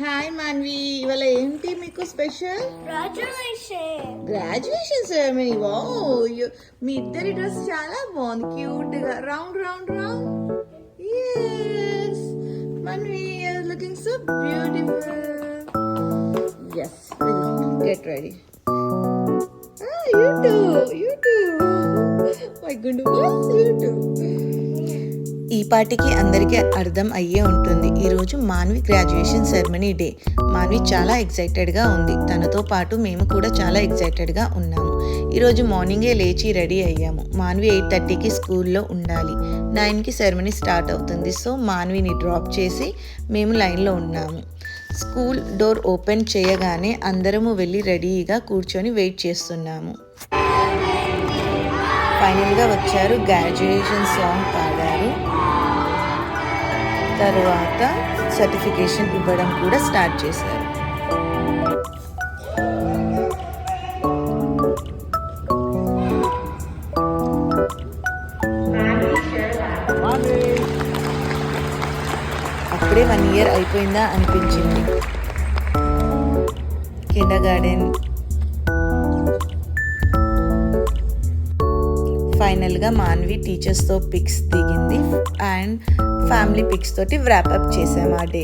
Hi Manvi, ఇవాళ ఏంటి మీకు స్పెషల్? Graduation ceremony. వావ్, మీ ఇద్దరి డ్రెస్ చాలా బాగుంది, క్యూట్ గా round round round. yes Manvi, you're looking so beautiful. yes, get ready. you too my goodness, you too. ఈ పాటికి అందరికీ అర్థం అయ్యే ఉంటుంది, ఈరోజు Manvi graduation ceremony day. Manvi చాలా ఎక్సైటెడ్గా ఉంది, తనతో పాటు మేము కూడా చాలా ఎక్సైటెడ్గా ఉన్నాము. ఈరోజు మార్నింగే లేచి రెడీ అయ్యాము. మాన్వి 8:30కి స్కూల్లో ఉండాలి, 9కి సెరమనీ స్టార్ట్ అవుతుంది. సో మాన్విని డ్రాప్ చేసి మేము లైన్లో ఉన్నాము. స్కూల్ డోర్ ఓపెన్ చేయగానే అందరము వెళ్ళి రెడీగా కూర్చొని వెయిట్ చేస్తున్నాము. ఫైనల్గా వచ్చారు, గ్రాడ్యుయేషన్ సాంగ్ పాడారు, తర్వాత సర్టిఫికేషన్ ఇవ్వడం కూడా స్టార్ట్ చేశారు. అప్పుడే 1 year అయిపోయిందా అనిపించింది. కిండర్గార్టెన్ ఫైనల్గా మాన్వి టీచర్స్తో పిక్స్ దిగింది అండ్ ఫ్యామిలీ పిక్స్ తోటి వ్రాపప్ చేసాము ఆ డే.